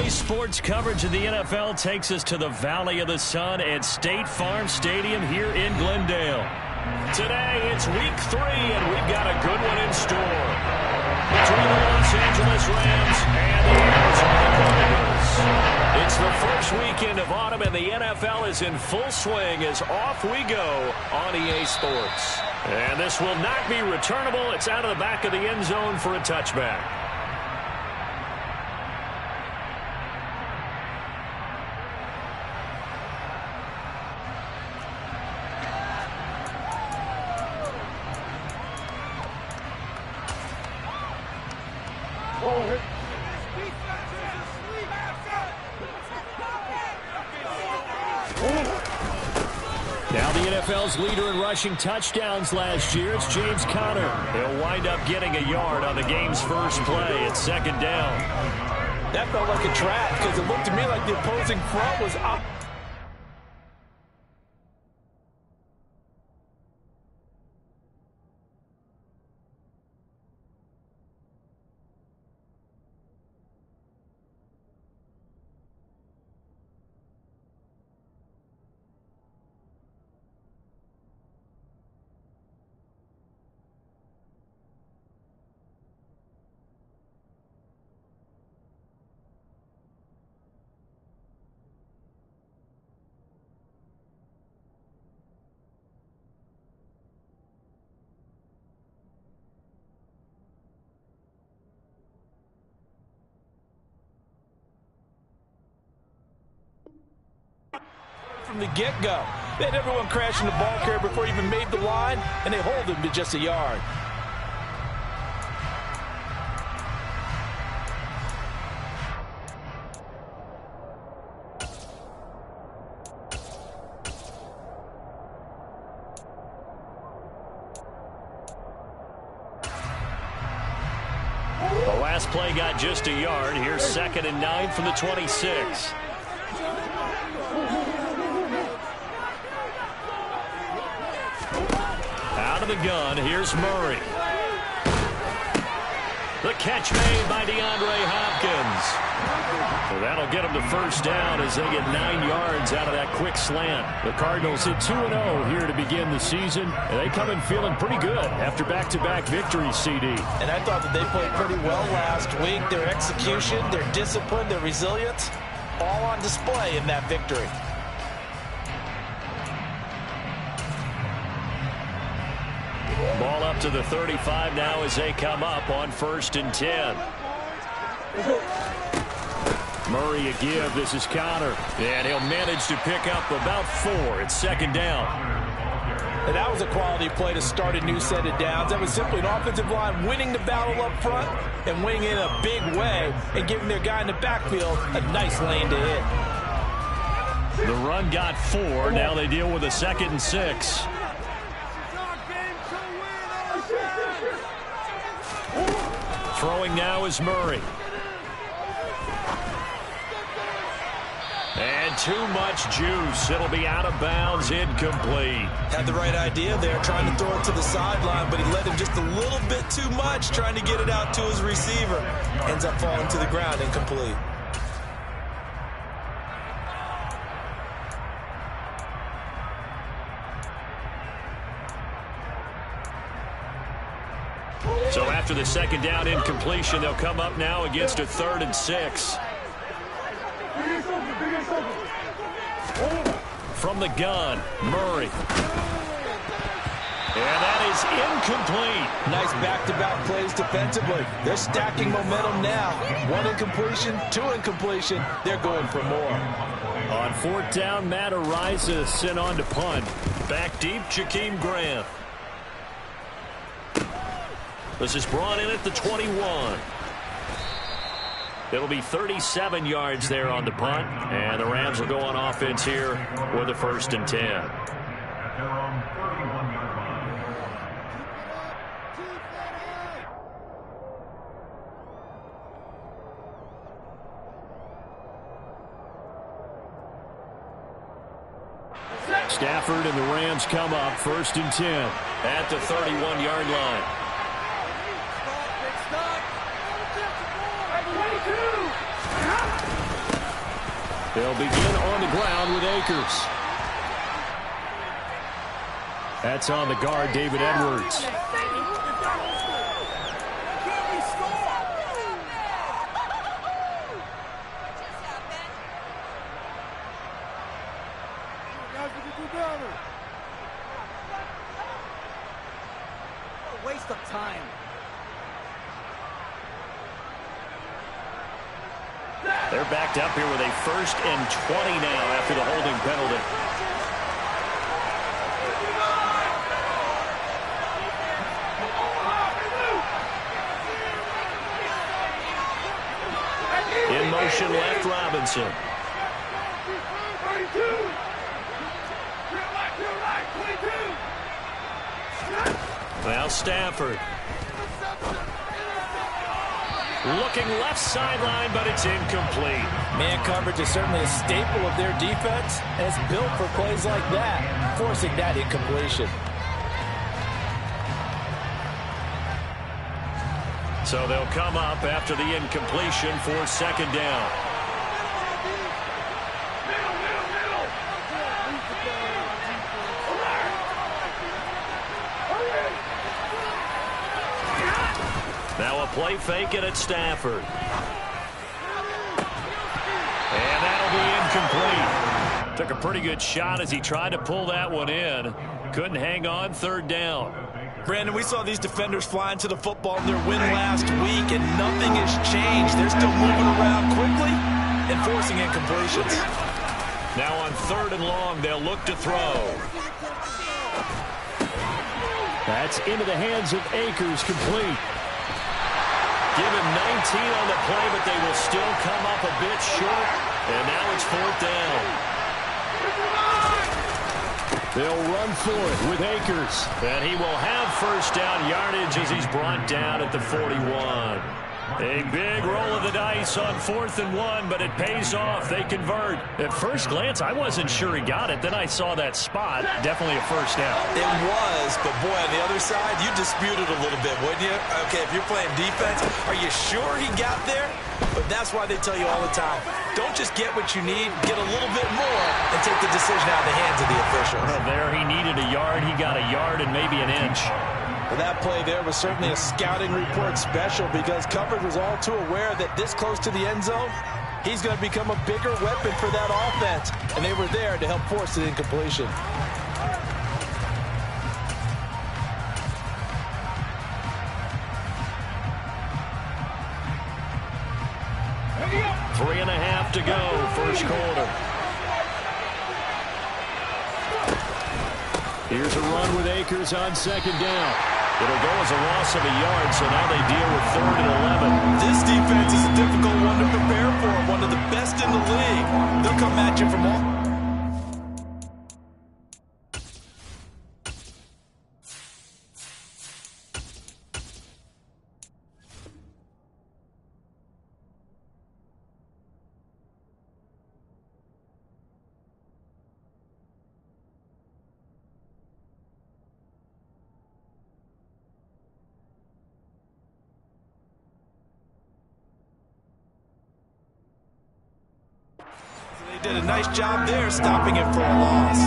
Today's sports coverage of the NFL takes us to the Valley of the Sun at State Farm Stadium here in Glendale. Today, it's week 3, and we've got a good one in store. Between the Los Angeles Rams and the Arizona Cardinals. It's the first weekend of autumn, and the NFL is in full swing as off we go on EA Sports. And this will not be returnable. It's out of the back of the end zone for a touchback. Now the NFL's leader in rushing touchdowns last year, it's James Conner. He'll wind up getting a yard on the game's first play. It's second down. That felt like a trap because it looked to me like the opposing front was up. From the get-go. They had everyone crashing the ball carrier before he even made the line, and they hold him to just a yard. The last play got just a yard. Here's 2nd and 9 from the 26. Out of the gun, here's Murray. The catch made by DeAndre Hopkins. So that'll get them to first down as they get 9 yards out of that quick slant. The Cardinals hit 2-0 here to begin the season, and they come in feeling pretty good after back-to-back victories, CD. And I thought that they played pretty well last week. Their execution, their discipline, their resilience, all on display in that victory. Ball up to the 35 now as they come up on 1st and 10. Murray a give. This is Conner. And he'll manage to pick up about 4. It's 2nd down. And that was a quality play to start a new set of downs. That was simply an offensive line winning the battle up front and winning it in a big way and giving their guy in the backfield a nice lane to hit. The run got 4. Now they deal with a 2nd and 6. Throwing now is Murray. And too much juice. It'll be out of bounds, incomplete. Had the right idea there, trying to throw it to the sideline, but he let him just a little bit too much, trying to get it out to his receiver. Ends up falling to the ground, incomplete. So after the 2nd down incompletion, they'll come up now against a 3rd and 6. From the gun, Murray. And that is incomplete. Nice back-to-back plays defensively. They're stacking momentum now. 1 incompletion, 2 incompletion. They're going for more. On 4th down, Matt Ariza sent on to punt. Back deep, Jakeem Grant. This is brought in at the 21. It'll be 37 yards there on the punt, and the Rams will go on offense here with a 1st and 10. Stafford and the Rams come up 1st and 10 at the 31-yard line. They'll begin on the ground with Akers. That's on the guard, David Edwards. Waste of time. They're backed up here with a 1st and 20 now after the holding penalty. In motion left, Robinson. Now Stafford. Looking left sideline, but it's incomplete. Man coverage is certainly a staple of their defense, and it's built for plays like that, forcing that incompletion. So they'll come up after the incompletion for 2nd down. Now a play fake it at Stafford. And that'll be incomplete. Took a pretty good shot as he tried to pull that one in. Couldn't hang on, 3rd down. Brandon, we saw these defenders flying to the football in their win last week, and nothing has changed. They're still moving around quickly and forcing incompletions. Now on 3rd and long, they'll look to throw. That's into the hands of Akers, complete. Give him 19 on the play, but they will still come up a bit short. And now it's 4th down. They'll run for it with Akers. And he will have 1st down yardage as he's brought down at the 41. A big roll of the dice on 4th and 1, but it pays off. They convert. At first glance, I wasn't sure he got it. Then I saw that spot. Definitely a 1st down. It was, but boy, on the other side, you dispute it a little bit, wouldn't you? Okay, if you're playing defense, are you sure he got there? But that's why they tell you all the time, don't just get what you need, get a little bit more, and take the decision out of the hands of the officials. Well, there he needed a yard. He got a yard and maybe an inch. Well, that play there was certainly a scouting report special because coverage was all too aware that this close to the end zone, he's going to become a bigger weapon for that offense. And they were there to help force the incompletion. Three and a half to go, 1st quarter. Here's a run with Akers on 2nd down. It'll go as a loss of a yard, so now they deal with 3rd and 11. This defense is a difficult one to prepare for, one of the best in the league. They'll come at you from all... They did a nice job there stopping it for a loss.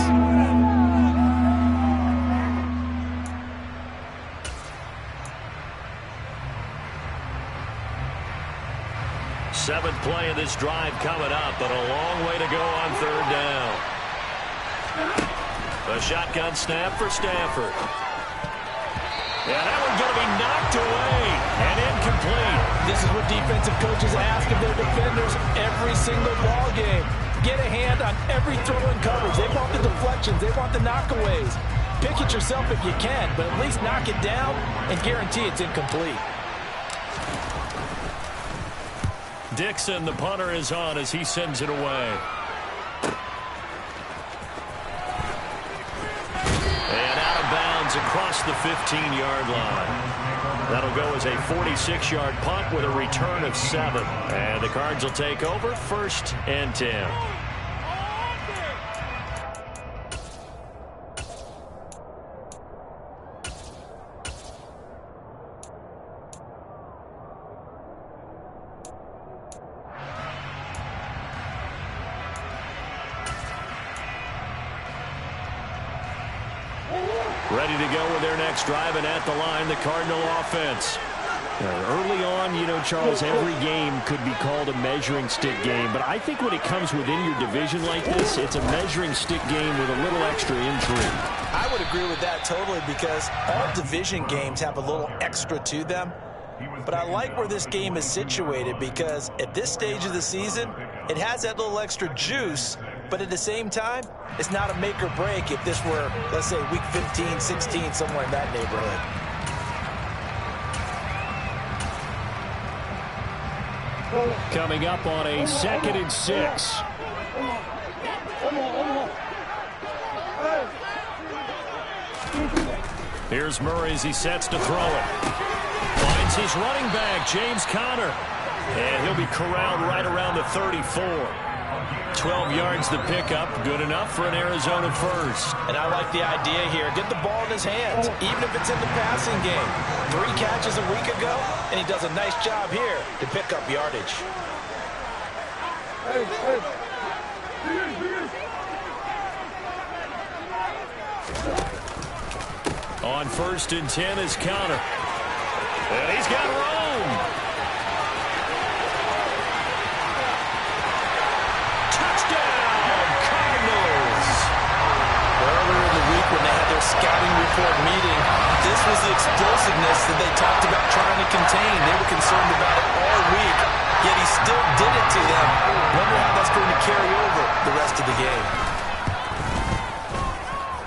Seventh play of this drive coming up, but a long way to go on 3rd down. A shotgun snap for Stafford. Yeah, that one's going to be knocked away and incomplete. This is what defensive coaches ask of their defenders every single ball game. Get a hand on every throw in coverage. They want the deflections. They want the knockaways. Pick it yourself if you can, but at least knock it down and guarantee it's incomplete. Dixon, the punter, is on as he sends it away. And out of bounds across the 15-yard line. That'll go as a 46-yard punt with a return of 7. And the Cards will take over 1st and 10. Ready to go with their next drive, and at the line, the Cardinal offense. Early on, you know, Charles, every game could be called a measuring stick game. But I think when it comes within your division like this, it's a measuring stick game with a little extra intrigue. I would agree with that totally, because all division games have a little extra to them. But I like where this game is situated, because at this stage of the season, it has that little extra juice. But at the same time, it's not a make or break if this were, let's say, week 15, 16, somewhere in that neighborhood. Coming up on a 2nd and 6. Here's Murray as he sets to throw it. Finds his running back, James Conner. And he'll be corralled right around the 34. 12 yards the pickup, good enough for an Arizona first. And I like the idea here. Get the ball in his hands, even if it's in the passing game. 3 catches a week ago, and he does a nice job here to pick up yardage. On 1st and 10 is Conner. And he's got room. Touchdown, Cardinals. Earlier in the week when they had their scouting report meeting, this was the explosiveness that they talked about trying to contain. They were concerned about it all week, yet he still did it to them. Wonder how that's going to carry over the rest of the game.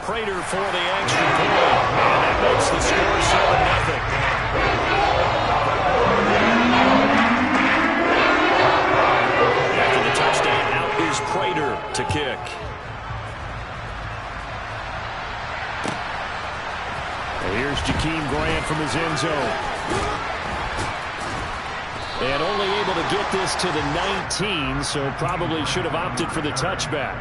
Prater for the extra point, and that makes the score 7-0. After the touchdown, out is Prater to kick. And here's Jakeem Grant from his end zone. And only able to get this to the 19, so probably should have opted for the touchback.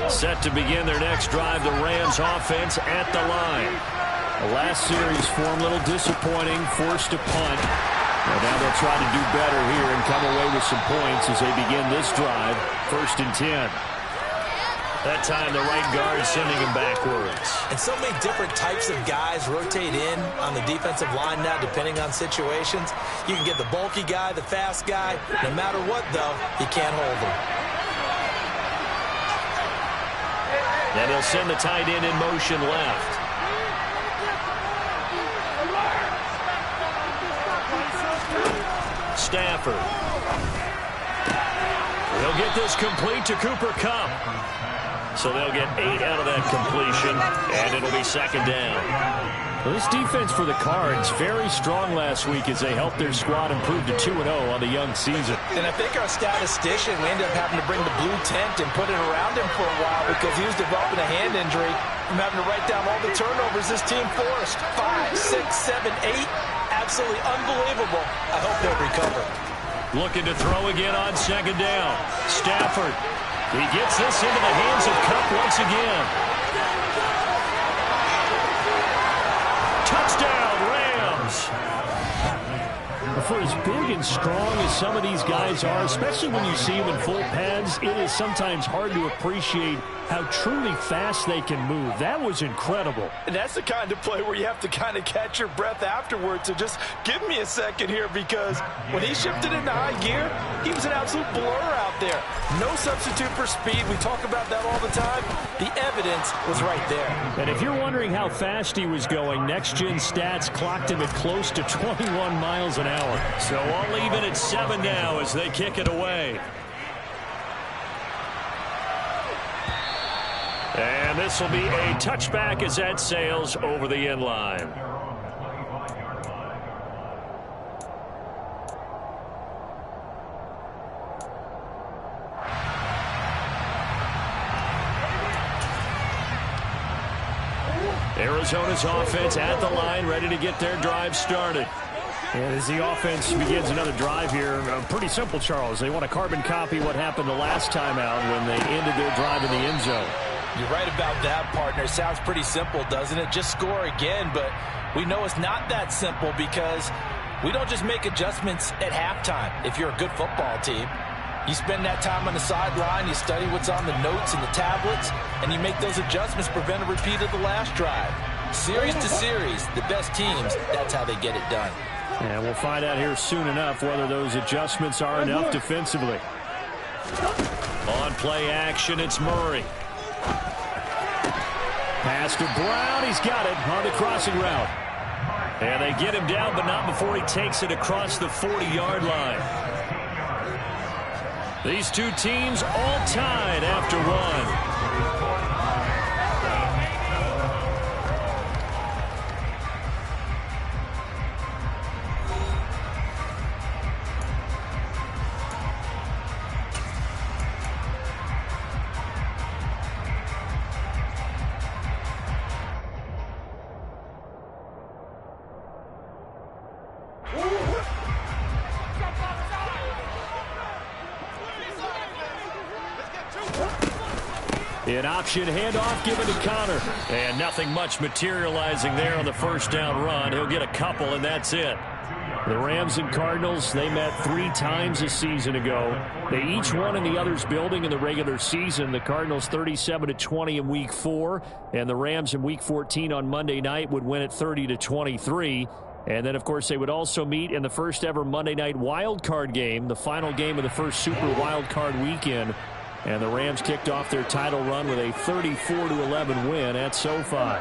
Set to begin their next drive, the Rams offense at the line. The last series form, a little disappointing, forced to punt. Now they'll try to do better here and come away with some points as they begin this drive, 1st and 10. That time the right guard sending him backwards. And so many different types of guys rotate in on the defensive line now, depending on situations. You can get the bulky guy, the fast guy. No matter what, though, you can't hold him. And he'll send the tight end in motion left. Stafford. They'll get this complete to Cooper Kupp. So they'll get 8 out of that completion, and it'll be 2nd down. Well, this defense for the Cards, very strong last week as they helped their squad improve to 2-0 on the young season. And I think our statistician, we ended up having to bring the blue tent and put it around him for a while because he was developing a hand injury from having to write down all the turnovers this team forced. 5, 6, 7, 8. Absolutely unbelievable. I hope they'll recover. Looking to throw again on 2nd down. Stafford. He gets this into the hands of Kupp once again. Touchdown, Rams. For as big and strong as some of these guys are, especially when you see them in full pads, it is sometimes hard to appreciate how truly fast they can move. That was incredible. And that's the kind of play where you have to kind of catch your breath afterwards. So just give me a second here, because when he shifted into high gear, he was an absolute blur out there. No substitute for speed. We talk about that all the time. The evidence was right there. And if you're wondering how fast he was going, next-gen stats clocked him at close to 21 miles an hour. So I'll leave it at 7 now as they kick it away. And this will be a touchback as that sails over the end line. Arizona's offense at the line, ready to get their drive started. And as the offense begins another drive here, pretty simple, Charles. They want to carbon copy what happened the last time out when they ended their drive in the end zone. You're right about that, partner. Sounds pretty simple, doesn't it? Just score again, but we know it's not that simple because We don't just make adjustments at halftime if you're a good football team. You spend that time on the sideline, you study what's on the notes and the tablets, and you make those adjustments to prevent a repeat of the last drive. Series to series, the best teams, that's how they get it done. And we'll find out here soon enough whether those adjustments are enough defensively. On play action, it's Murray. Pass to Brown. He's got it on the crossing route. And they get him down, but not before he takes it across the 40-yard line. These two teams all tied after one. An option handoff given to Connor. And nothing much materializing there on the first down run. He'll get a couple, and that's it. The Rams and Cardinals, they met 3 times a season ago. They each won in the other's building in the regular season. The Cardinals 37-20 in Week 4, and the Rams in Week 14 on Monday night would win it 30-23. And then, of course, they would also meet in the first ever Monday night wild card game, the final game of the first Super Wild Card weekend. And the Rams kicked off their title run with a 34-11 win at SoFi.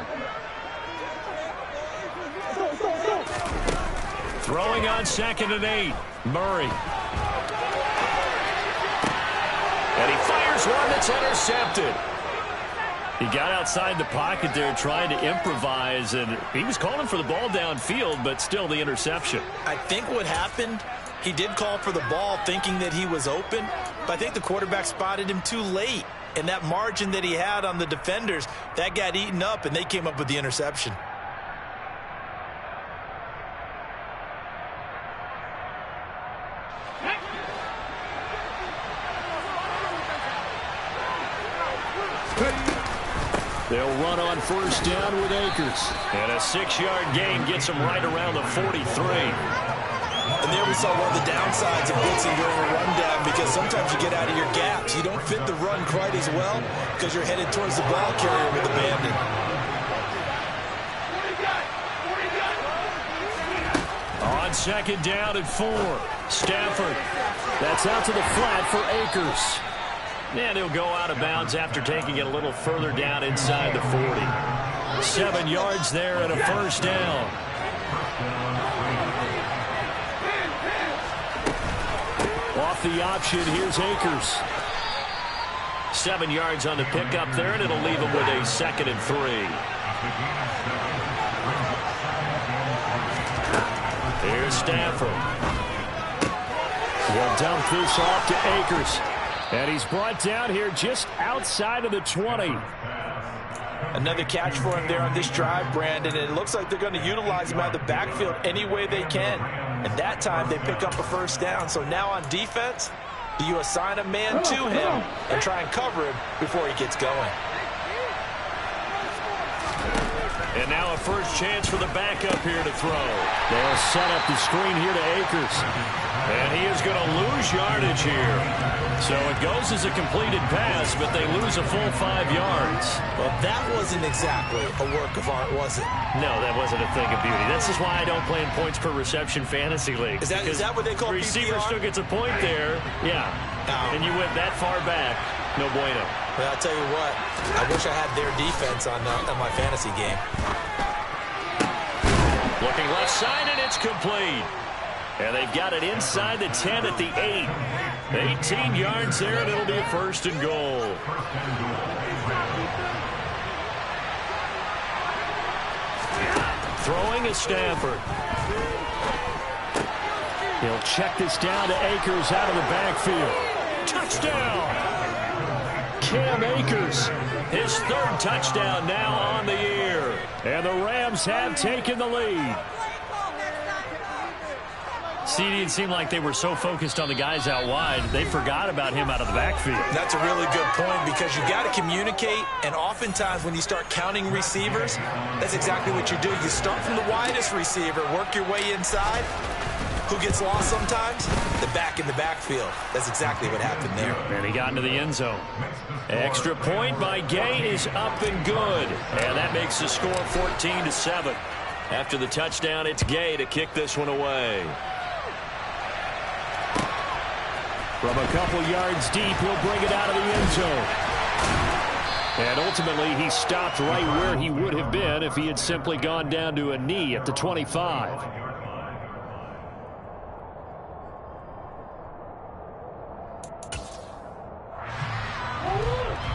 Throwing on 2nd and 8. Murray. And he fires one that's intercepted. He got outside the pocket there trying to improvise, and he was calling for the ball downfield, but still the interception. I think what happened, he did call for the ball thinking that he was open, but I think the quarterback spotted him too late. And that margin that he had on the defenders, that got eaten up, and they came up with the interception. They'll run on first down with Akers. And a 6-yard gain gets them right around the 43. And there we saw one of the downsides of blitzing during a rundown, because sometimes you get out of your gaps. You don't fit the run quite as well because you're headed towards the ball carrier with abandon. On 2nd down and 4. Stafford. That's out to the flat for Akers. And he'll go out of bounds after taking it a little further down inside the 40. 7 yards there and a first down. Off the option, here's Akers. 7 yards on the pickup there, and it'll leave him with a 2nd and 3. Here's Stafford. He'll dump this off to Akers. And he's brought down here just outside of the 20. Another catch for him there on this drive, Brandon, and it looks like they're going to utilize him out of the backfield any way they can. And that time they pick up a first down. So now on defense, do you assign a man to him and try and cover him before he gets going? And now a first chance for the backup here to throw. They'll set up the screen here to Akers. And he is going to lose yardage here. So it goes as a completed pass, but they lose a full 5 yards. Well, that wasn't exactly a work of art, was it? No, that wasn't a thing of beauty. That's just why I don't play in points per reception fantasy league. Is that what they call PPR? Receiver still gets a point there. Yeah. And you went that far back. No bueno. Well, I'll tell you what. I wish I had their defense on my fantasy game. Looking left side, and it's complete. And they've got it inside the 10 at the 8. 18 yards there, and it'll be a 1st and goal. Throwing is Stafford. He'll check this down to Akers out of the backfield. Touchdown! Cam Akers, his 3rd touchdown now on the year. And the Rams have taken the lead. CD, it seemed like they were so focused on the guys out wide, they forgot about him out of the backfield. That's a really good point, because you got to communicate, and oftentimes when you start counting receivers, that's exactly what you do. You start from the widest receiver, work your way inside, who gets lost sometimes? The back in the backfield. That's exactly what happened there. And he got into the end zone. Extra point by Gay is up and good. And that makes the score 14-7. After the touchdown, it's Gay to kick this one away. From a couple yards deep, he'll bring it out of the end zone. And ultimately, he stopped right where he would have been if he had simply gone down to a knee at the 25.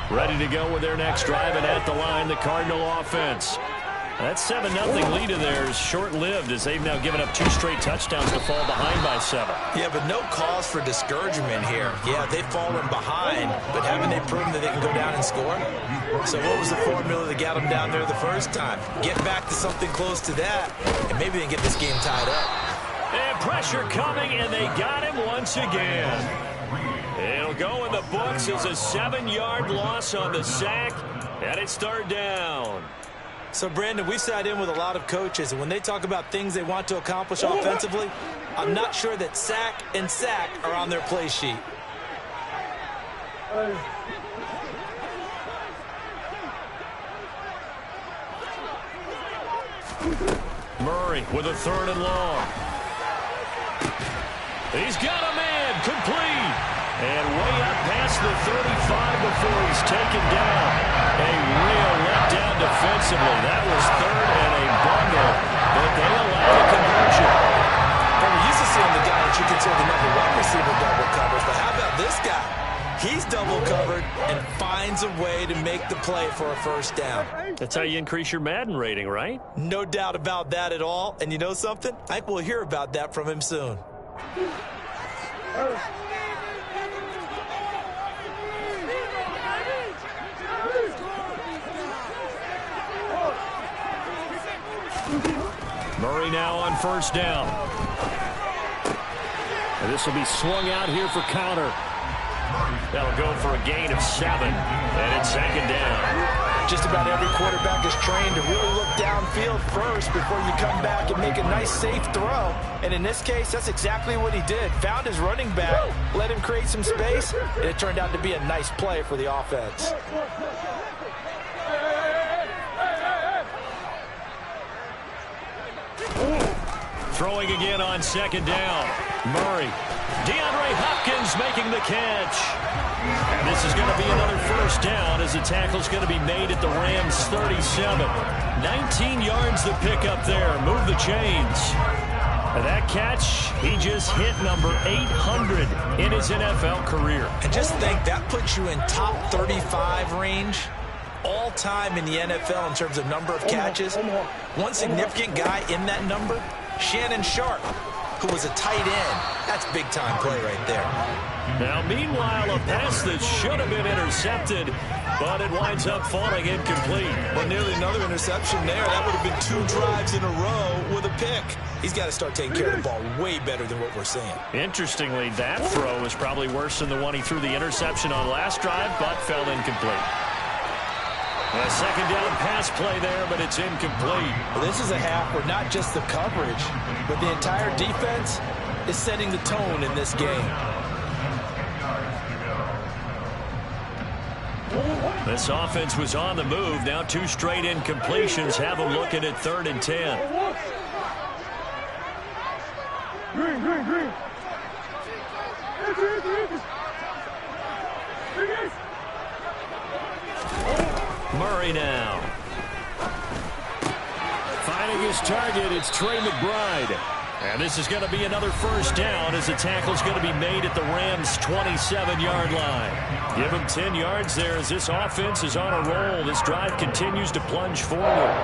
Ready to go with their next drive, and at the line, the Cardinal offense. That 7-0 lead of theirs short-lived as they've now given up 2 straight touchdowns to fall behind by 7. Yeah, but no cause for discouragement here. Yeah, they've fallen behind, but haven't they proven that they can go down and score? So what was the formula that got them down there the first time? Get back to something close to that, and maybe they can get this game tied up. And pressure coming, and they got him once again. It'll go in the books as a 7-yard loss on the sack, and it's 3rd down. So, Brandon, we sat in with a lot of coaches, and when they talk about things they want to accomplish offensively, I'm not sure that sack and sack are on their play sheet. Murray with a 3rd and long. He's got a man, complete. And way up past the 35 before he's taken down. A real letdown defensively. That was 3rd and a bundle, but they allowed a conversion. Well, we're used to seeing the guy that you consider the number 1 receiver double coverage, but how about this guy? He's double covered and finds a way to make the play for a 1st down. That's how you increase your Madden rating, right? No doubt about that at all. And you know something? I think we'll hear about that from him soon. Murray now on 1st down. And this will be swung out here for counter. That'll go for a gain of 7. And it's 2nd down. Just about every quarterback is trained to really look downfield first before you come back and make a nice, safe throw. And in this case, that's exactly what he did. Found his running back, let him create some space, and it turned out to be a nice play for the offense. Throwing again on 2nd down. Murray. DeAndre Hopkins making the catch. And this is going to be another 1st down as the tackle's going to be made at the Rams' 37. 19 yards to pick up there. Move the chains. And that catch, he just hit number 800 in his NFL career. And just think, that puts you in top 35 range all time in the NFL in terms of number of catches. One significant guy in that number, Shannon Sharp, who was a tight end. That's big-time play right there. Now, meanwhile, a pass that should have been intercepted, but it winds up falling incomplete. Well, nearly another interception there. That would have been 2 drives in a row with a pick. He's got to start taking care of the ball way better than what we're seeing. Interestingly, that throw was probably worse than the one he threw the interception on last drive, but fell incomplete. A 2nd down pass play there, but it's incomplete. Well, this is a half where not just the coverage, but the entire defense is setting the tone in this game. This offense was on the move. Now 2 straight incompletions have them looking at 3rd and 10. Murray now. Finding his target, it's Trey McBride. And this is going to be another 1st down as the tackle's going to be made at the Rams' 27-yard line. Give him 10 yards there as this offense is on a roll. This drive continues to plunge forward.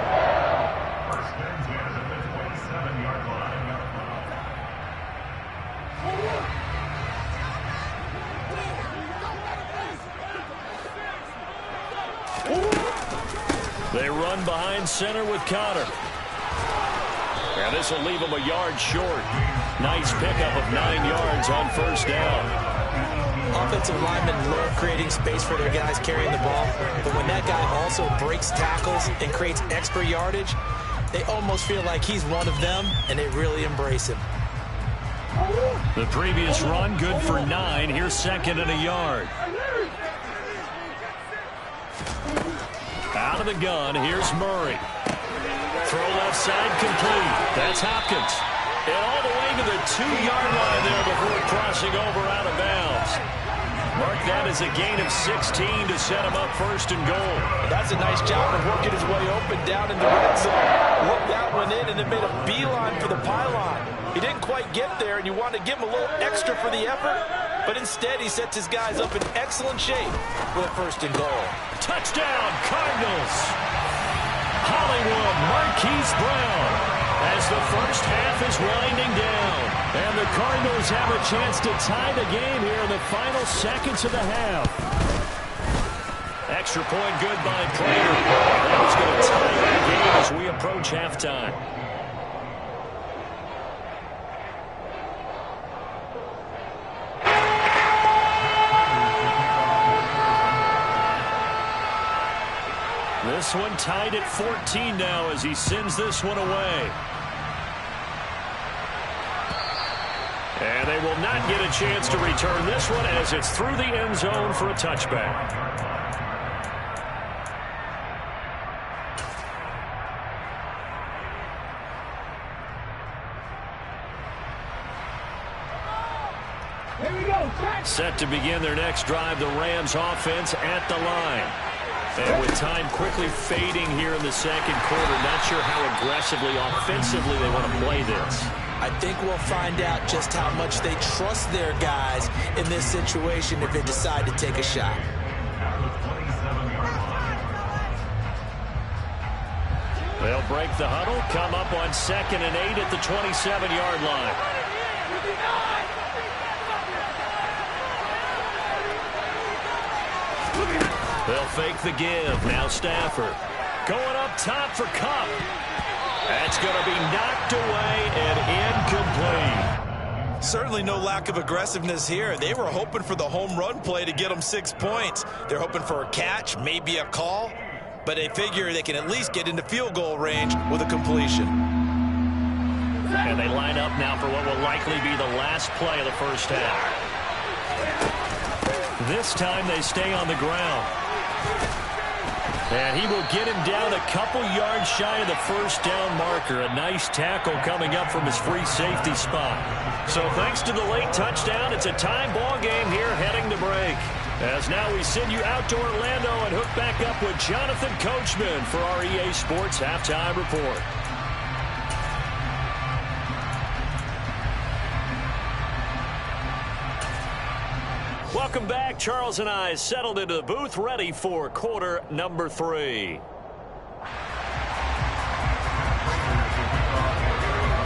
They run behind center with Connor. And this will leave them a yard short. Nice pickup of 9 yards on 1st down. Offensive linemen love creating space for their guys carrying the ball. But when that guy also breaks tackles and creates extra yardage, they almost feel like he's one of them, and they really embrace him. The previous run, good for 9. Here's second and a yard. Out of the gun, here's Murray. Throw left side complete. That's Hopkins. And all the way to the 2-yard line there before crossing over out of bounds. Mark that as a gain of 16 to set him up first and goal. That's a nice job of working his way open down in the red zone. Looked that one in and then made a beeline for the pylon. He didn't quite get there, and you want to give him a little extra for the effort, but instead he sets his guys up in excellent shape with a first and goal. Touchdown, Cardinals! Hollywood Marquise Brown as the first half is winding down. And the Cardinals have a chance to tie the game here in the final seconds of the half. Extra point good by Prater. That was going to tie the game as we approach halftime. This one tied at 14 now as he sends this one away. And they will not get a chance to return this one as it's through the end zone for a touchback. Here we go. Set to begin their next drive, the Rams offense at the line. And with time quickly fading here in the second quarter, not sure how aggressively, offensively they want to play this. I think we'll find out just how much they trust their guys in this situation if they decide to take a shot. They'll break the huddle, come up on 2nd and 8 at the 27-yard line. They'll fake the give. Now Stafford going up top for Kupp. That's going to be knocked away and incomplete. Certainly no lack of aggressiveness here. They were hoping for the home run play to get them 6 points. They're hoping for a catch, maybe a call, but they figure they can at least get into field goal range with a completion. And they line up now for what will likely be the last play of the first half. This time they stay on the ground. And he will get him down a couple yards shy of the first down marker. A nice tackle coming up from his free safety spot. So thanks to the late touchdown, it's a tie ball game here heading to break. As now we send you out to Orlando and hook back up with Jonathan Coachman for our EA Sports Halftime Report. Welcome back. Charles and I settled into the booth, ready for quarter number 3.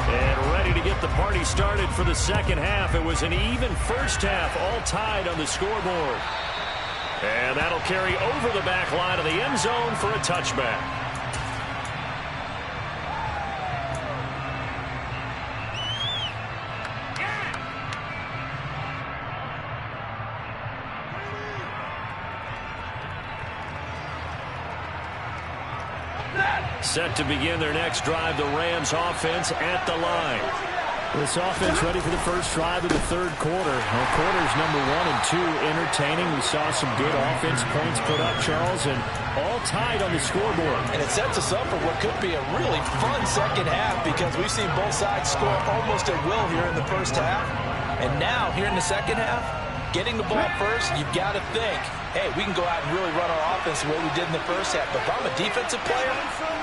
And ready to get the party started for the second half. It was an even first half, all tied on the scoreboard. And that'll carry over the back line of the end zone for a touchback. Set to begin their next drive, the Rams offense at the line. This offense ready for the first drive of the third quarter. Well, quarters number 1 and 2 entertaining. We saw some good offense points put up, Charles, and all tied on the scoreboard. And it sets us up for what could be a really fun second half because we've seen both sides score almost at will here in the first half. And now, here in the second half, getting the ball first, you've got to think, hey, we can go out and really run our offense the way we did in the first half. But if I'm a defensive player,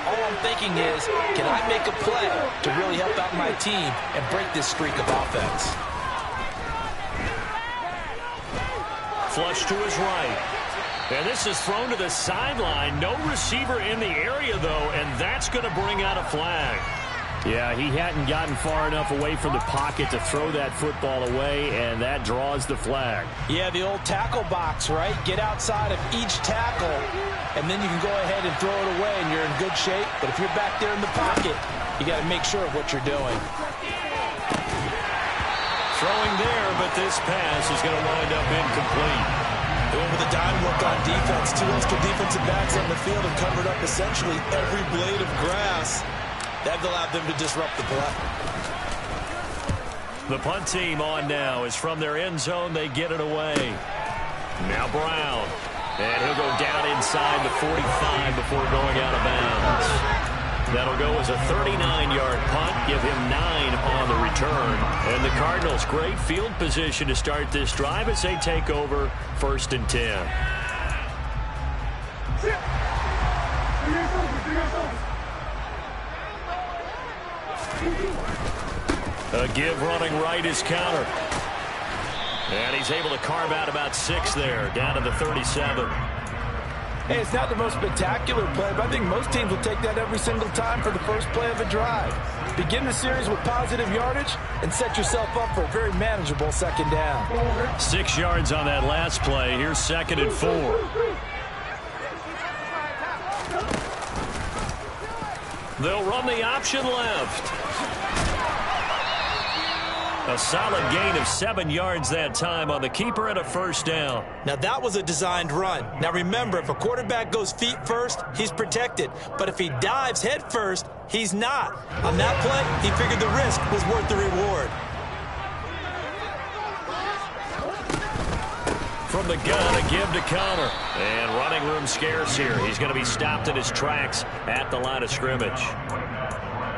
all I'm thinking is, can I make a play to really help out my team and break this streak of offense? Flush to his right. And this is thrown to the sideline. No receiver in the area, though, and that's going to bring out a flag. Yeah, he hadn't gotten far enough away from the pocket to throw that football away, and that draws the flag. Yeah, the old tackle box, right? Get outside of each tackle, and then you can go ahead and throw it away, and you're in good shape. But if you're back there in the pocket, you got to make sure of what you're doing. Throwing there, but this pass is going to wind up incomplete. They went with the dime work on defense. 2 extra defensive backs on the field and covered up essentially every blade of grass. That allowed them to disrupt the play. The punt team on now is from their end zone. They get it away. Now Brown. And he'll go down inside the 45 before going out of bounds. That'll go as a 39-yard punt. Give him 9 on the return. And the Cardinals, great field position to start this drive as they take over 1st and 10. A give running right is counter. And he's able to carve out about 6 there, down to the 37. Hey, it's not the most spectacular play, but I think most teams will take that every single time for the first play of a drive. Begin the series with positive yardage and set yourself up for a very manageable 2nd down. 6 yards on that last play. Here's 2nd and 4. They'll run the option left. A solid gain of 7 yards that time on the keeper and a 1st down. Now, that was a designed run. Now, remember, if a quarterback goes feet first, he's protected. But if he dives head first, he's not. On that play, he figured the risk was worth the reward. From the gun, a give to counter. And running room scarce here. He's going to be stopped in his tracks at the line of scrimmage.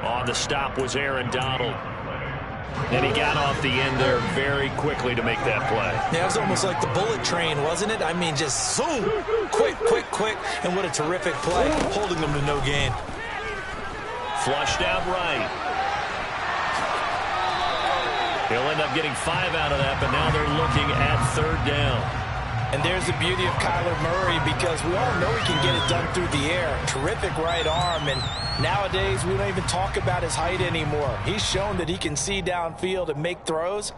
On the stop was Aaron Donald. And he got off the end there very quickly to make that play. Yeah, it was almost like the bullet train, wasn't it? I mean, just zoom, quick, and what a terrific play, holding them to no gain. Flushed out right. He'll end up getting 5 out of that, but now they're looking at 3rd down. And there's the beauty of Kyler Murray, because we all know he can get it done through the air. Terrific right arm, and nowadays we don't even talk about his height anymore. He's shown that he can see downfield and make throws,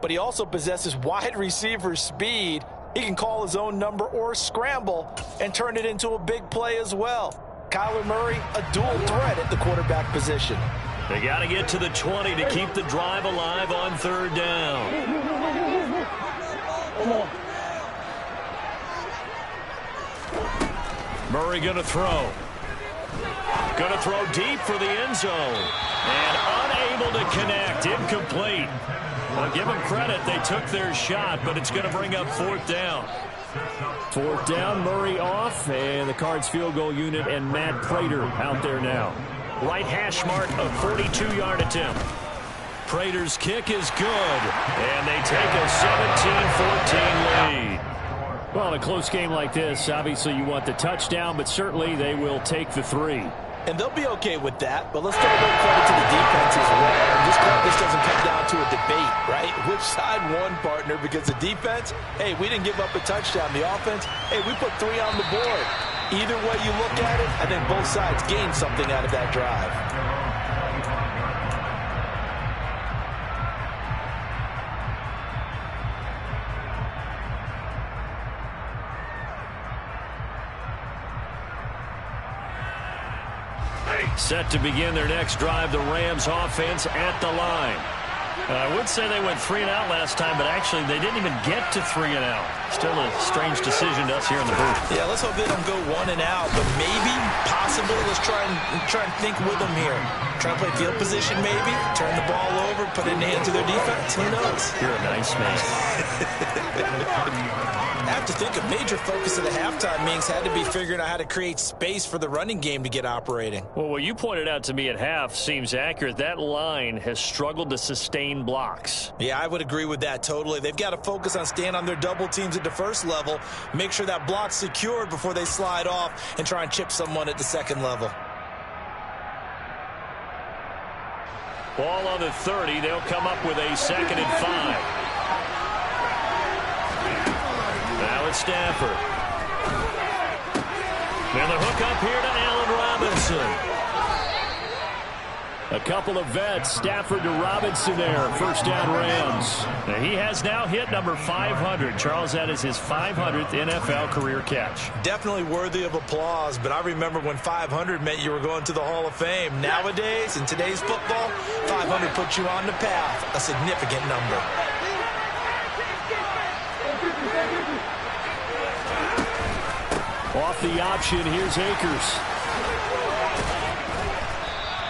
but he also possesses wide receiver speed. He can call his own number or scramble and turn it into a big play as well. Kyler Murray, a dual threat at the quarterback position. They got to get to the 20 to keep the drive alive on 3rd down. Murray going to throw. Going to throw deep for the end zone. And unable to connect. Incomplete. Well, give them credit. They took their shot, but it's going to bring up 4th down. 4th down, Murray off, and the Cards field goal unit and Matt Prater out there now. Right hash mark, a 42-yard attempt. Prater's kick is good, and they take a 17-14 lead. Well, in a close game like this, obviously you want the touchdown, but certainly they will take the 3. And they'll be okay with that, but let's throw a little credit to the defense as well. This doesn't come down to a debate, right? Which side won, partner? Because the defense, hey, we didn't give up a touchdown. The offense, hey, we put 3 on the board. Either way you look at it, I think both sides gained something out of that drive. Set to begin their next drive, the Rams offense at the line. I would say they went 3 and out last time, but actually they didn't even get to 3 and out. Still a strange decision to us here in the booth. Yeah, let's hope they don't go 1 and out, but maybe, possibly, let's try and think with them here. Try to play field position maybe, turn the ball over, put it in the hands of their defense. Who knows? You're a nice man. I have to think a major focus of the halftime meetings had to be figuring out how to create space for the running game to get operating. Well, what you pointed out to me at half seems accurate. That line has struggled to sustain blocks. Yeah, I would agree with that totally. They've got to focus on staying on their double teams at the first level, make sure that block's secured before they slide off and try and chip someone at the second level. Ball on the 30. They'll come up with a 2nd and 5. Now it's Stafford. And the hook up here to Allen Robinson. A couple of vets, Stafford to Robinson there. 1st down Rams. Now he has now hit number 500. Charles, that is his 500th NFL career catch. Definitely worthy of applause, but I remember when 500 meant you were going to the Hall of Fame. Nowadays, in today's football, 500 puts you on the path, a significant number. Off the option, here's Akers.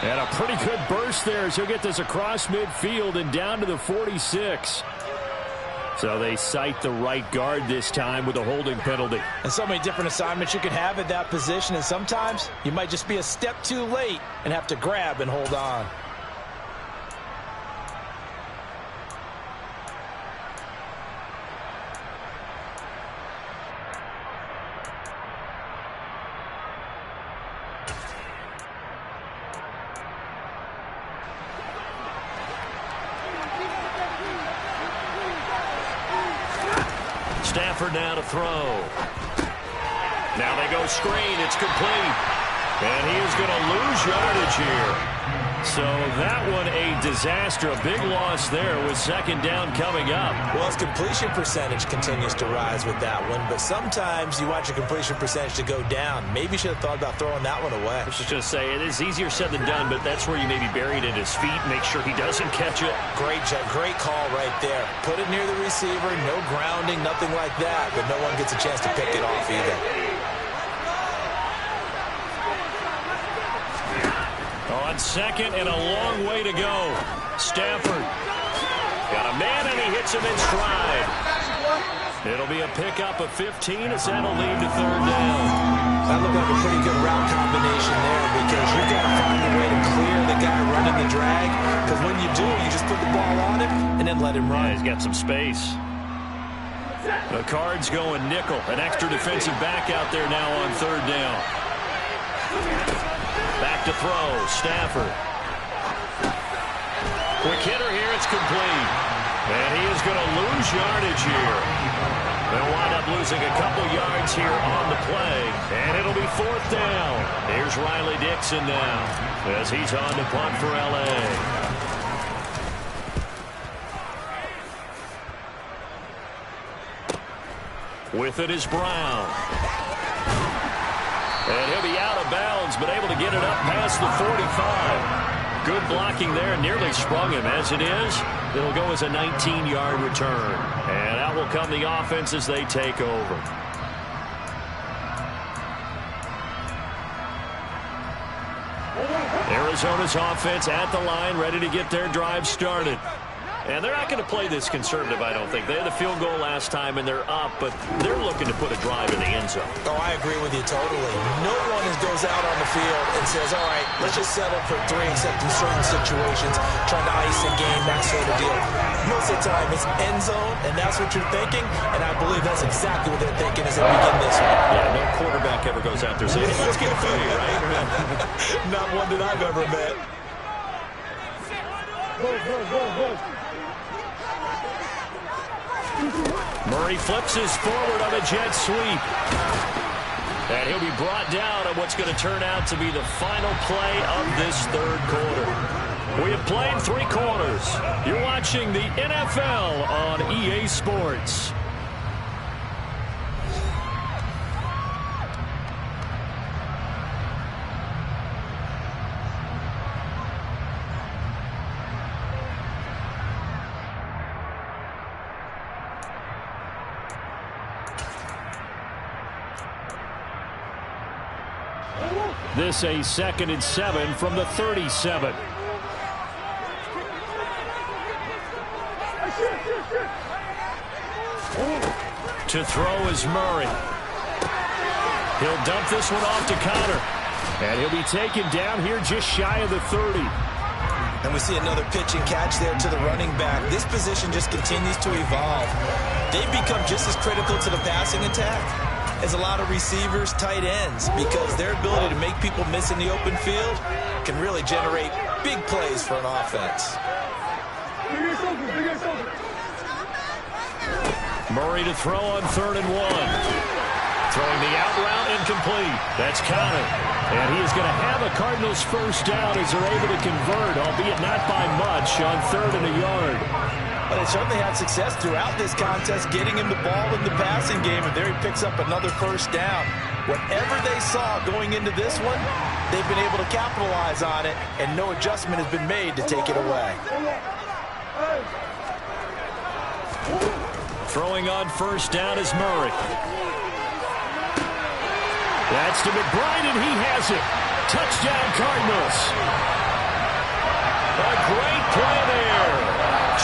And a pretty good burst there as he'll get this across midfield and down to the 46. So they cite the right guard this time with a holding penalty. And so many different assignments you could have at that position, and sometimes you might just be a step too late and have to grab and hold on. Stafford now to throw. Now they go screen. It's complete. And he is going to lose yardage here. So that one a disaster. A big loss there with second down coming up. Well, his completion percentage continues to rise with that one, but sometimes you want your completion percentage to go down. Maybe you should have thought about throwing that one away. I was just going to say, it is easier said than done, but that's where you maybe bury it at his feet. Make sure he doesn't catch it. Great call right there. Put it near the receiver, no grounding, nothing like that, but no one gets a chance to pick it off either. On second and a long way to go. Stafford got a man and he hits him in stride. It'll be a pickup of 15 as that'll lead to third down. That looked like a pretty good route combination there because you've got to find a way to clear the guy running the drag, because when you do, you just put the ball on him and then let him run. Yeah, he's got some space. The Cards going nickel. An extra defensive back out there now on third down. Back to throw, Stafford. Quick hitter here, it's complete. And he is going to lose yardage here. They'll wind up losing a couple yards here on the play. And it'll be fourth down. Here's Riley Dixon now as he's on to punt for L.A. With it is Brown. And he'll be out of bounds, but able to get it up past the 45. Good blocking there, nearly sprung him. As it is, it'll go as a 19-yard return. And out will come the offense as they take over. Arizona's offense at the line, ready to get their drive started. And they're not going to play this conservative, I don't think. They had the field goal last time, and they're up, but they're looking to put a drive in the end zone. Oh, I agree with you totally. No one goes out on the field and says, all right, let's just settle for 3, except in certain situations, trying to ice a game, that sort of deal. Most of the time, it's end zone, and that's what you're thinking, and I believe that's exactly what they're thinking as they begin this one. Yeah, no quarterback ever goes out there saying, hey, let's get a few, right? Not one that I've ever met. Go. Murray flips his forward on a jet sweep. And he'll be brought down on what's going to turn out to be the final play of this third quarter. We have played 3 quarters. You're watching the NFL on EA Sports. This a 2nd and 7 from the 37. To throw is Murray. He'll dump this one off to Connor. And he'll be taken down here just shy of the 30. And we see another pitch and catch there to the running back. This position just continues to evolve. They've become just as critical to the passing attack as a lot of receivers, tight ends, because their ability to make people miss in the open field can really generate big plays for an offense. Murray to throw on 3rd and 1. Throwing the out route incomplete. That's Connor. And he is going to have a Cardinals first down as they're able to convert, albeit not by much, on 3rd and a yard. But they certainly had success throughout this contest, getting him the ball in the passing game, and there he picks up another first down. Whatever they saw going into this one, they've been able to capitalize on it, and no adjustment has been made to take it away. Throwing on first down is Murray. That's to McBride, and he has it. Touchdown, Cardinals. A great play there.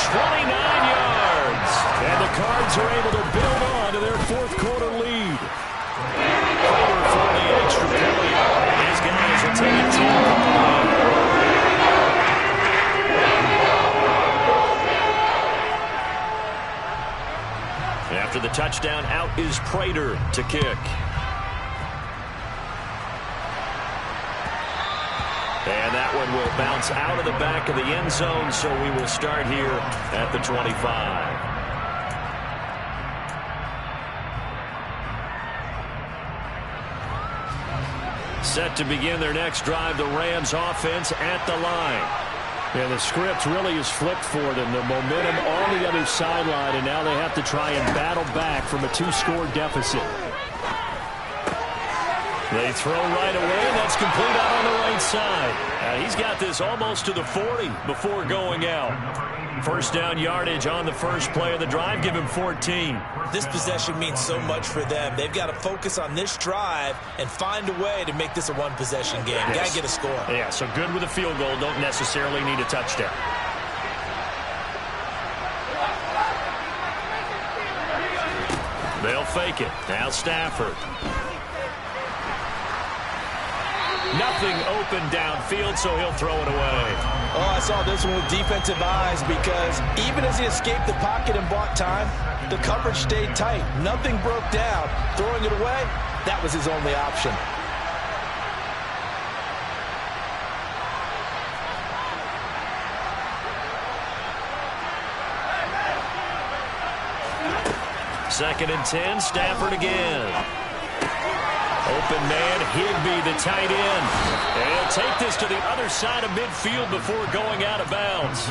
29 yards. And the Cards are able to build on to their fourth quarter lead. Over for the extra point. These guys will take a 10-point lead. After the touchdown, out is Prater to kick. And that one will bounce out of the back of the end zone, so we will start here at the 25. Set to begin their next drive, the Rams offense at the line. And the script really is flipped for them. The momentum on the other sideline, and now they have to try and battle back from a 2-score deficit. They throw right away, and that's complete out on the right side. He's got this almost to the 40 before going out. First down yardage on the first play of the drive. Give him 14. This possession means so much for them. They've got to focus on this drive and find a way to make this a one-possession game. Yes. Got to get a score. Yeah, so good with a field goal. Don't necessarily need a touchdown. They'll fake it. Now Stafford. Nothing open downfield, so he'll throw it away. Oh, I saw this one with defensive eyes because even as he escaped the pocket and bought time, the coverage stayed tight. Nothing broke down. Throwing it away, that was his only option. Second and 10, Stafford again. Open man, Higbee, the tight end. And he'll take this to the other side of midfield before going out of bounds.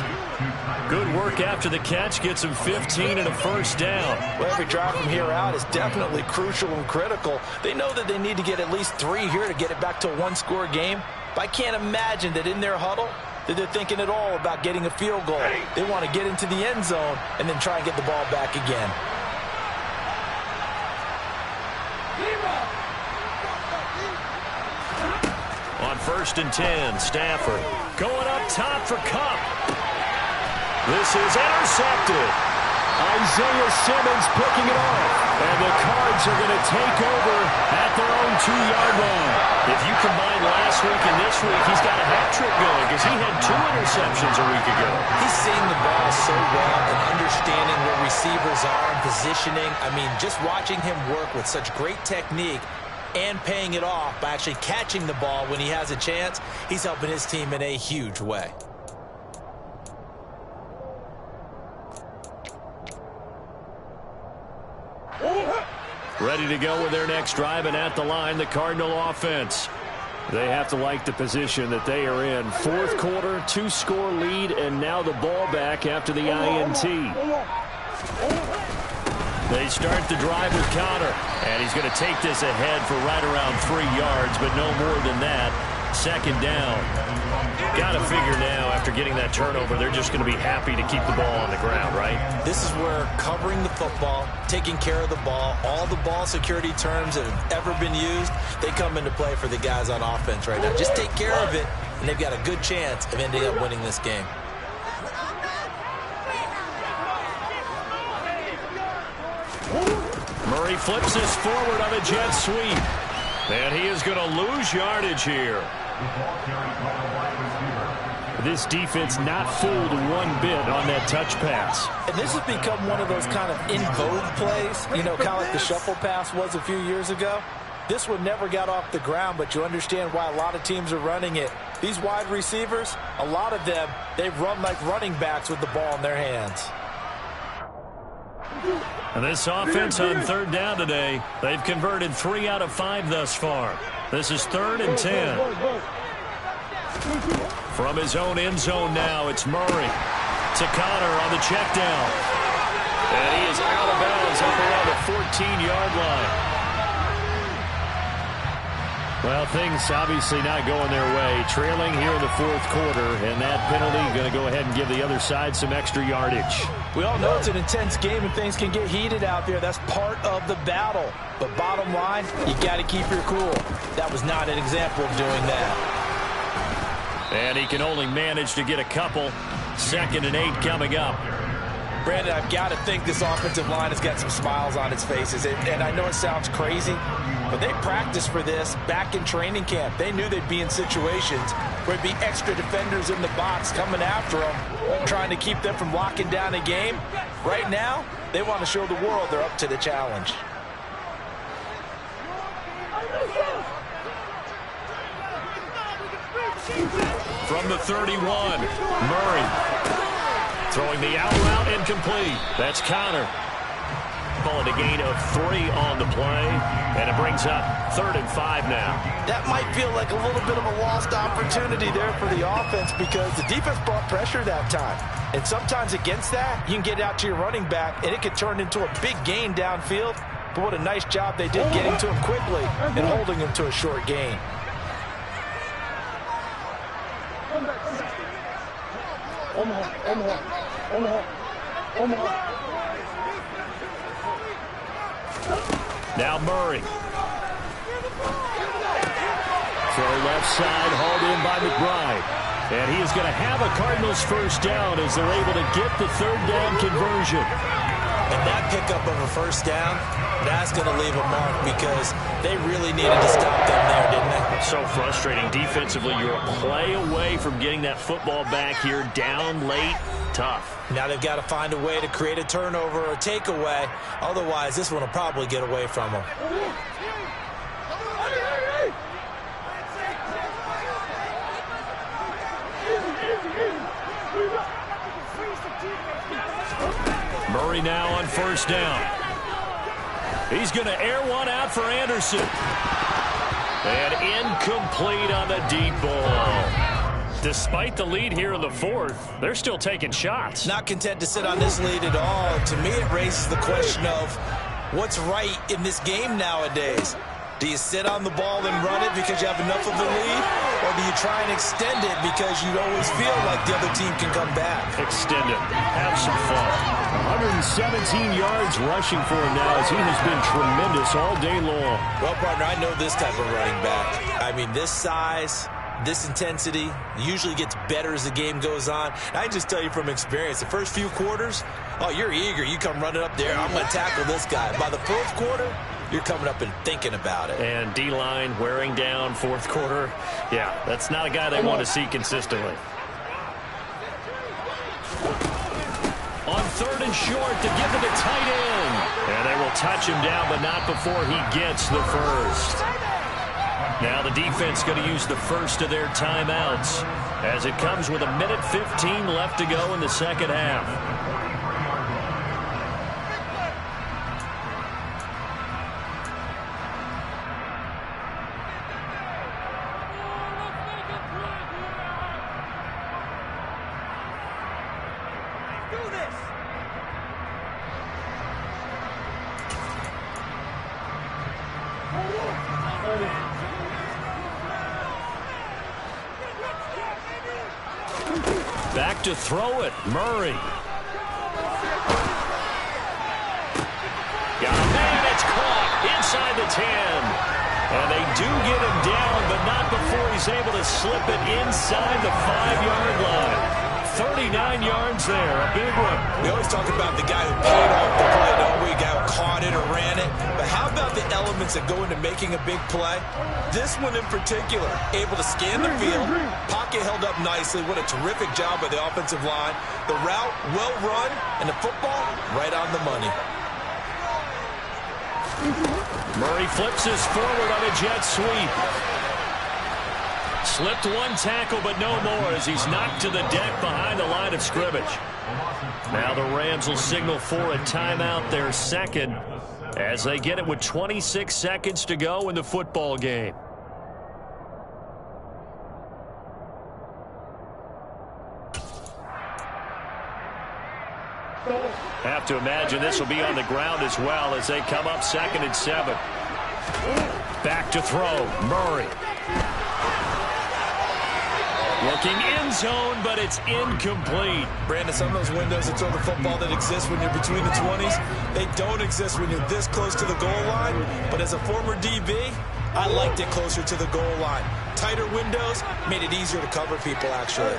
Good work after the catch. Gets him 15 and a first down. Well, every drive from here out is definitely crucial and critical. They know that they need to get at least 3 here to get it back to a one-score game. But I can't imagine that in their huddle that they're thinking at all about getting a field goal. They want to get into the end zone and then try and get the ball back again. On first and 10, Stafford going up top for Kupp. This is intercepted. Isaiah Simmons picking it off. And the Cards are going to take over at their own 2-yard line. If you combine last week and this week, he's got a hat trick going because he had 2 interceptions a week ago. He's seeing the ball so well and understanding where receivers are and positioning. I mean, just watching him work with such great technique and paying it off by actually catching the ball when he has a chance, he's helping his team in a huge way. Ready to go with their next drive, and at the line, the Cardinal offense. They have to like the position that they are in. Fourth quarter, 2-score lead, and now the ball back after the INT. They start the drive with Connor, and he's going to take this ahead for right around 3 yards, but no more than that. Second down. Got to figure now, after getting that turnover, they're just going to be happy to keep the ball on the ground, right? This is where covering the football, taking care of the ball, all the ball security terms that have ever been used, they come into play for the guys on offense right now. Just take care of it, and they've got a good chance of ending up winning this game. Murray flips this forward on a jet sweep. And he is going to lose yardage here. This defense not fooled one bit on that touch pass. And this has become one of those kind of in vogue plays, you know, kind of like the shuffle pass was a few years ago. This one never got off the ground, but you understand why a lot of teams are running it. These wide receivers, a lot of them, they've run like running backs with the ball in their hands. And this offense on third down today, they've converted 3 out of 5 thus far. This is 3rd and 10. From his own end zone now, it's Murray to Connor on the check down. And he is out of bounds up around the 14-yard line. Well, things obviously not going their way. Trailing here in the fourth quarter, and that penalty going to go ahead and give the other side some extra yardage. We all know it's an intense game and things can get heated out there. That's part of the battle. But bottom line, you got to keep your cool. That was not an example of doing that. And he can only manage to get a couple. 2nd and 8 coming up. Brandon, I've got to think this offensive line has got some smiles on its faces. And I know it sounds crazy, but they practiced for this back in training camp. They knew they'd be in situations where there'd be extra defenders in the box coming after them, trying to keep them from locking down a game. Right now, they want to show the world they're up to the challenge. From the 31, Murray. Throwing the out route incomplete. That's Connor. Call it a gain of 3 on the play. And it brings up 3rd and 5 now. That might feel like a little bit of a lost opportunity there for the offense because the defense brought pressure that time. And sometimes against that, you can get out to your running back, and it could turn into a big gain downfield. But what a nice job they did getting to him quickly and holding him to a short gain. Now Murray. Throw left side, hauled in by McBride. And he is going to have a Cardinals first down as they're able to get the 3rd down conversion. And that pickup of a first down, that's going to leave a mark because they really needed to stop them there, didn't they? So frustrating. Defensively, you're a play away from getting that football back here down late. Tough. Now they've got to find a way to create a turnover or takeaway. Otherwise, this one will probably get away from them. Murray now on first down. He's going to air one out for Anderson. And incomplete on the deep ball. Despite the lead here in the 4th, they're still taking shots. Not content to sit on this lead at all. To me, it raises the question of what's right in this game nowadays. Do you sit on the ball and run it because you have enough of a lead? Or do you try and extend it because you always feel like the other team can come back? Extend it. Have some fun. 117 yards rushing for him now as he has been tremendous all day long. Well, partner, I know this type of running back. I mean, this size, this intensity usually gets better as the game goes on. And I can just tell you from experience, the first few quarters, oh, you're eager. You come running up there, I'm going to tackle this guy. By the 4th quarter, you're coming up and thinking about it. And D-line wearing down 4th quarter. Yeah, that's not a guy they want to see consistently. On 3rd and short to give it to tight end. And they will touch him down, but not before he gets the first. Now the defense going to use the first of their timeouts as it comes with 1:15 left to go in the 2nd half. Back to throw it, Murray. Got a man, it's caught inside the 10. And they do get him down, but not before he's able to slip it inside the 5-yard line. 39 yards there, a big one. We always talk about the guy who paid off the play, don't we? The guy who caught it or ran it. But how about the elements that go into making a big play? This one in particular, able to scan the field, pocket held up nicely. What a terrific job by the offensive line. The route, well run, and the football, right on the money. Murray flips his forward on a jet sweep. Slipped one tackle, but no more as he's knocked to the deck behind the line of scrimmage. Now the Rams will signal for a timeout, their 2nd, as they get it with 26 seconds to go in the football game. Have to imagine this will be on the ground as well as they come up 2nd and 7. Back to throw, Murray. Looking end zone, but it's incomplete. Brandon, some of those windows that throw the football that exist when you're between the 20s, they don't exist when you're this close to the goal line. But as a former DB, I liked it closer to the goal line. tighter windows, made it easier to cover people, actually.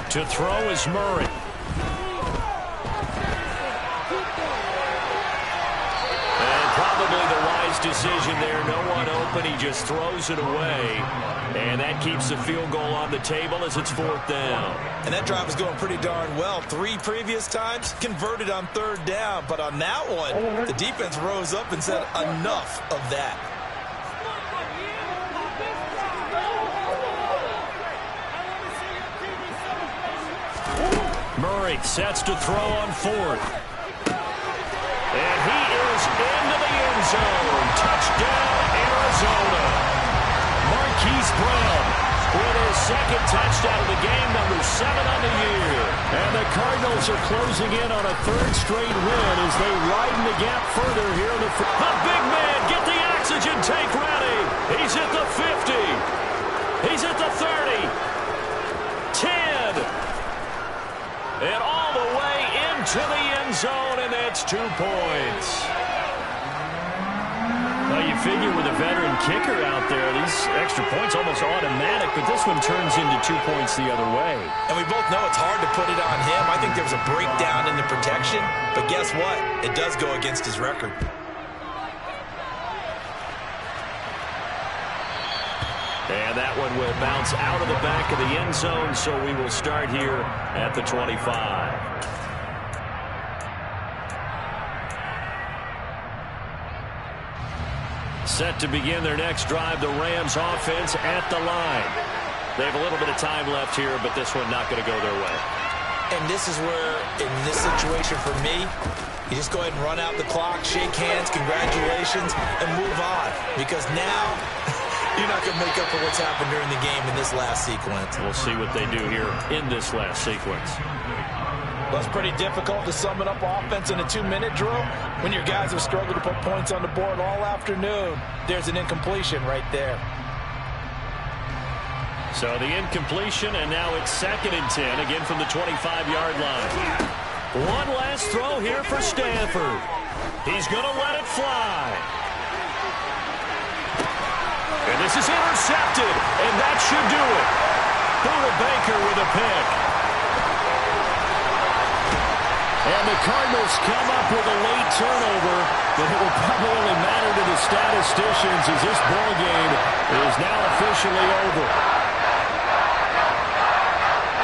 To throw is Murray. And probably the wise decision there. No one open. He just throws it away. And that keeps the field goal on the table as it's 4th down. And that drive was going pretty darn well. 3 previous times, converted on 3rd down. But on that one, the defense rose up and said, enough of that. Murray sets to throw on 4th. And he is into the end zone. Touchdown, Arizona. Marquise Brown with his 2nd touchdown of the game, number 7 on the year. And the Cardinals are closing in on a 3rd straight win as they widen the gap further here in the A big man, get the oxygen tank ready. He's at the 50. He's at the 30. 10. And all the way into the end zone, and that's 2 points. Well, you figure with a veteran kicker out there, these extra points almost automatic, but this one turns into 2 points the other way. And we both know it's hard to put it on him. I think there was a breakdown in the protection, but guess what? It does go against his record. And that one will bounce out of the back of the end zone, so we will start here at the 25. Set to begin their next drive, the Rams offense at the line. They have a little bit of time left here, but this one not going to go their way. And this is where, in this situation for me, you just go ahead and run out the clock, shake hands, congratulations, and move on. Because now, you're not going to make up for what's happened during the game in this last sequence. We'll see what they do here in this last sequence. Well, it's pretty difficult to sum it up offense in a 2-minute drill when your guys have struggled to put points on the board all afternoon. There's an incompletion right there. So the incompletion, and now it's 2nd and 10, again from the 25-yard line. One last throw here for Stanford. He's going to let it fly. And this is intercepted, and that should do it. Buda Baker with a pick. And the Cardinals come up with a late turnover, but it will probably only matter to the statisticians as this ball game is now officially over.